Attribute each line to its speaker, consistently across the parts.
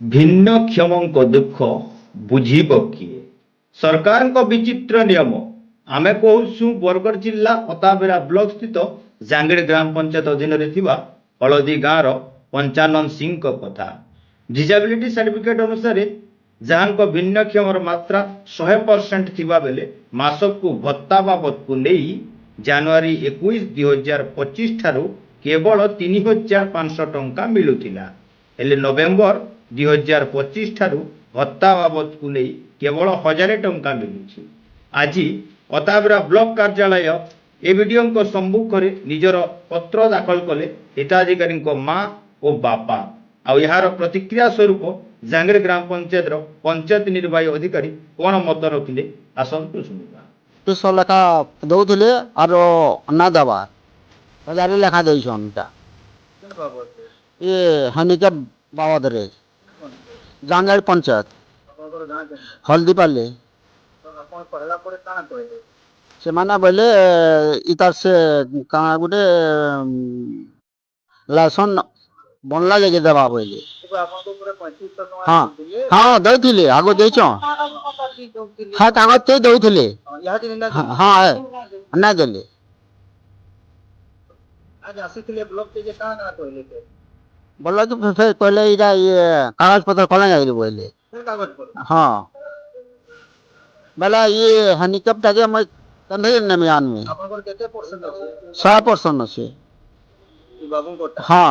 Speaker 1: ଭିନ୍ନକ୍ଷମଙ୍କ ଦୁଃଖ ବୁଝିବ କିଏ? ସରକାରଙ୍କ ବିଚିତ୍ର ନିୟମ। ଆମେ କହୁଛୁ ବରଗଡ଼ ଜିଲ୍ଲା ଅତାବେରା ବ୍ଲକ ସ୍ଥିତ ଜାଙ୍ଗିଡ଼ି ଗ୍ରାମ ପଞ୍ଚାୟତ ଅଧୀନରେ ଥିବା ହଳଦୀ ଗାଁର ପଞ୍ଚାନନ ସିଂଙ୍କ କଥା। ଡିସାବିଲିଟି ସାର୍ଟିଫିକେଟ୍ ଅନୁସାରେ ଯାହାଙ୍କ ଭିନ୍ନକ୍ଷମର ମାତ୍ରା 100% ଥିବା ବେଳେ ମାସକୁ ଭତ୍ତା ବାବଦକୁ ନେଇ ଜାନୁଆରୀ 21, 2025 ଠାରୁ କେବଳ 3,500 ଟଙ୍କା ମିଳୁଥିଲା। ହେଲେ ନଭେମ୍ବର 2025 ଠାରୁ ଭତ୍ତା ବାବଦକୁ ନେଇ କେବଳ 1,000 ଟଙ୍କା ମିଳୁଛି। ଆଜି ଅତାବିରା ବ୍ଲକ କାର୍ଯ୍ୟାଳୟ ଏବିଡିଓଙ୍କ ସମ୍ମୁଖରେ ନିଜର ପତ୍ର ଦାଖଲ କଲେ ହିତାଧିକାରୀଙ୍କ ମା ଓ ବାପା। ଆଉ ଏହାର ପ୍ରତିକ୍ରିୟା ସ୍ୱରୂପ ଜାଙ୍ଗିଡ଼ି ଗ୍ରାମ ପଞ୍ଚାୟତର ପଞ୍ଚାୟତ ନିର୍ବାହୀ ଅଧିକାରୀ କ'ଣ ମତ ରଖିଲେ ଆସନ୍ତୁ ଶୁଣିବା।
Speaker 2: 200 ଲେଖା ଦଉଥିଲେ ଆର ନା ଦେବା 1,000 ଲେଖା ଦେଇଛନ୍ ଇଏ ହାଣ୍ଡିକ୍ୟାପ୍ ବାବଦରେ ଜାଙ୍ଗିଡ଼ି ପଞ୍ଚାୟତ ହଳଦୀପାଲି। ସେମାନେ ବୋଇଲେ ଇତାର ସେ କାଣା ଗୋଟେ ଲାଇସନ୍ ବନଲା ଯାଇକି ଦେବା ବୋଇଲେ। ହଁ ହଁ ଦେଇଥିଲେ ଆଗ ଦେଇଛ ହଁ କାଗଜ ତେ ଦଉଥିଲେ ହଁ ନାଇଁ ଦେଲେ ବୋଲେ କି ଫେର କହିଲେ ଏଇଟା ଇଏ କାଗଜ ପତ୍ର କଲେ ଯାଇକି ବୋଇଲେ। ହଁ ବେଲେ ଇଏ ହାଣ୍ଡିକ୍ୟାପ୍ ଟାକେ ମୁଇଁ କେନ୍ଧି ନେମି ଆନମି 100% ଅଛି। ହଁ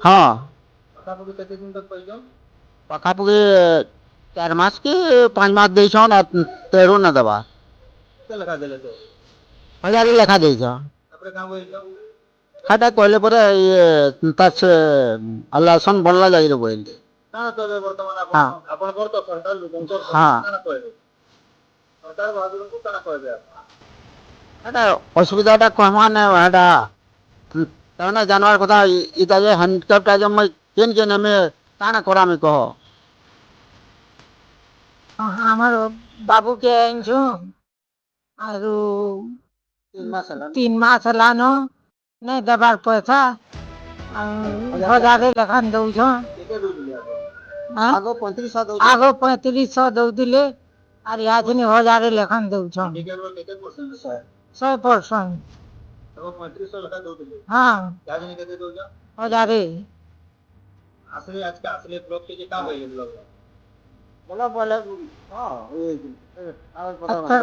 Speaker 2: ହଁ ପାଖାପାଖି 4 ମାସ କି 5 ମାସ ଦେଇଛନ୍ ତେରୁ ନା ଦେବା 1,000 ଲେଖା ଦେଇଛ ସେଟା କହିଲେ ପରେ ଇଏ ତାର ସେ ଲାଇସନ୍ ବନଲା ଯାଇକି ବୋଇଲେ। ଏଟା ଅସୁବିଧାଟା କହମାନେ ହେଟା ତାମାନେ ଜାନବାର କଥା ଇଟା ଯେ ହାଣ୍ଡିକ୍ୟାପ୍ ଟା ଯେ ମୁଇଁ କେନ୍ ନେମି କାଣା କରାମି କହ।
Speaker 3: ଆମର ବାବୁକେ ଆଣିଛୁ ଆରୁ 3 ମାସ ହେଲାନ ନାଇଁ ଦେବାର ପଇସା 1,000 ଲେଖାନ୍ ଦଉଛନ୍।
Speaker 2: ଆଗ 3500 ଦଉଥିଲେ
Speaker 3: ଆଗ 3500 ଦଉଥିଲେ ଆର୍ ଇହାଚିନି 1,000 ଲେଖାନ୍ ଦଉଛନ୍ 100%। ହଁ 1,000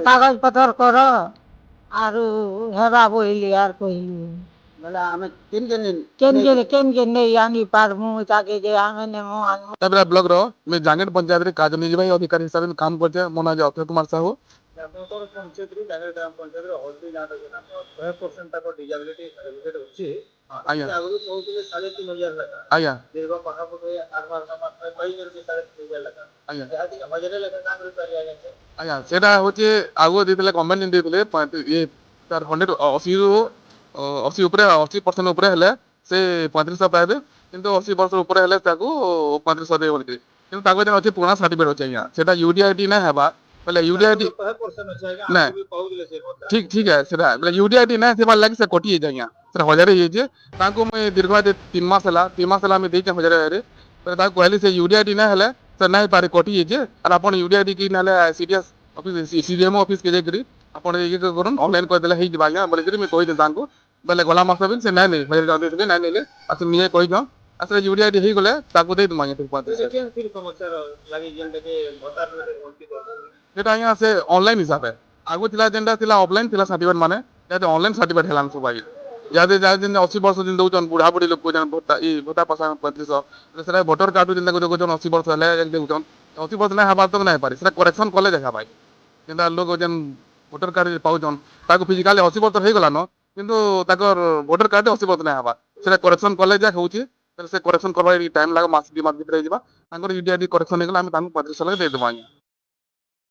Speaker 3: କାଗଜ ପତ୍ର କର ଆରୁ ହେବା ବୋଇଲି ଆର୍ କହିଲି
Speaker 2: ବେଲେ ଆମେ
Speaker 3: କେନ୍ ନେଇ ଆନି ପାରମୁ ତାକେ ଯେ ଆମେ ନେମୁ ଆନମୁ।
Speaker 4: ଅତାବିରା ବ୍ଲକର ମୁଁ ଜାଙ୍ଗିଡ଼ି ପଞ୍ଚାୟତରେ କାର୍ଯ୍ୟନିର୍ବାହୀ ଅଧିକାରୀ ହିସାବରେ କାମ କରୁଛେ। ମୋ ନାଁ ଅକ୍ଷୟ କୁମାର ସାହୁ। ଆପଣଙ୍କର ପଞ୍ଚାୟତରୁ ଜାଙ୍ଗିଡ଼ି ଗ୍ରାମ ପଞ୍ଚାୟତରେ ହଳଦୀ ଗାଁର 100% ତାଙ୍କ ଡିସାବିଲିଟି ସାର୍ଟିଫିକେଟ୍ ଅଛି। ଆଜ୍ଞା ଆଗରୁ କହୁଥିଲେ 3,500 ଲେଖା ଆଜ୍ଞା ଦୀର୍ଘ ପାଖାପାଖି 8 ମାସ କହିକି 3,500 ଲେଖା ଆଜ୍ଞା ଏହା 1,000 ଲେଖା କାମ କରିପାରିବେ ଆଜ୍ଞା ସେଟା ହଉଛି ଆଗରୁ ଦେଇଥିଲେ ଗଭର୍ଣ୍ଣମେଣ୍ଟ ଦେଇଥିଲେ ଇଏ ତାର 80 ଉପରେ 80% ଉପରେ ହେଲେ ସେ 3500 ପାଇବେ କିନ୍ତୁ 80% ଉପରେ ହେଲେ ତାକୁ 3500 ଦେବେ ବୋଲିକିରି କିନ୍ତୁ ତାକୁ ଯେନ୍ ଅଛି ପୁରୁଣା ସାର୍ଟିଫିକେଟ୍ ଅଛି ଆଜ୍ଞା ସେଟା ୟୁଡିଆଇଟି ନାଇଁ ହେବା ବୋଲେ ୟୁଡିଆଇଟି ନାଇଁ ଠିକ୍ ହେ ସେଟା ବୋଲେ ୟୁଡିଆଇଟି ନାଇଁ ସେବାର ଲାଗି ସେ କଟି ଯାଇଛି ଆଜ୍ଞା ସେଟା 1,000 ହେଇଯାଇଛି। ତାଙ୍କୁ ମୁଇଁ ଦୀର୍ଘ 3 ମାସ ହେଲା ଆମେ ଦେଇଛେ 1,000 ତାକୁ କହିଲି ସେ ୟୁଡିଆଇଟି ନାଇଁ ହେଲେ ସେ ନାଇଁ ପାରେ କଟି ଯାଇଛି ଆର୍ ଆପଣ ୟୁଡିଆଇଟି କି ନହେଲେ ସିଡିଏସ୍ ଅଫିସ୍ ସିଡିଏମ୍ଓ ଅଫିସ୍କେ ଯାଇକିରି ଆପଣ ଇଏ କରୁନ୍ ଅନଲାଇନ୍ କରିଦେଲେ ହେଇଯିବ ଆଜ୍ଞା ବୋଲିକିରି ମୁଇଁ କହିଥିଲି ତାଙ୍କୁ ବେଲେ ଗଲା ମାସ ବି ସେ ନାଇଁ ନେଲେ 1,000 ଦେଇଥିଲେ ନାଇଁ ନେଲେ ଆଉ ସେ ନିଜେ କହିଛନ୍ ଆଉ ସେ ୟୁଡିଆଇଟି ହେଇଗଲେ ତାକୁ ଦେଇଦେମୁ ଆଜ୍ଞା ସେଟା ଆଜ୍ଞା ସେ ଅନଲାଇନ୍ ହିସାବରେ ଆଗରୁ ଥିଲା ଯେନ୍ଟା ଥିଲା ଅଫଲାଇନ୍ ଥିଲା ସାର୍ଟିଫିକେଟ୍ ମାନେ ଅନଲାଇନ୍ ସାର୍ଟିଫିକେଟ୍ ହେଲାନ ସବୁ ଆଜ୍ଞା ଯାହାଦେ 80 ବର୍ଷ ଯେନ୍ ଦଉଛନ୍ ବୁଢା ବୁଢୀ ଲୋକ କହୁଛନ୍ ଭତ୍ତା ପଇସା 3500 ସେଟା ଭୋଟର କାର୍ଡ ଯେନ୍ତା କହୁଛନ୍ 80 ବର୍ଷ ହେଲେ ଦଉଛନ୍ 80 ବର୍ଷ ନାଇଁ ହେବାର ତ ନାଇଁ ପାରେ ସେଟା କରେକ୍ସନ୍ କଲେ ଦେଖା ଭାଇ ଯେନ୍ତା ଲୋକ ଯେନ୍ ଭୋଟର କାର୍ଡ ପାଉଛନ୍ ତାକୁ ଫିଜିକାଲି 80 ବର୍ଷ ହେଇଗଲାନ କିନ୍ତୁ ତାଙ୍କର ଭୋଟର କାର୍ଡ 80 ବର୍ଷ ନାଇଁ ହେବା ସେଟା କରେକ୍ସନ୍ କଲେ ଯାକ ହଉଛି ସେ କରେକ୍ସନ୍ କରିବା ଟାଇମ୍ ଲାଗେ ମାସ 2 ମାସ ଭିତରେ ହେଇଯିବା ତାଙ୍କର ୟୁଡିଆଇଟି କରେକ୍ସନ୍ ହେଇଗଲା ଆମେ ତାଙ୍କୁ 3500 ଦେଇଦେବୁ ଆଜ୍ଞା।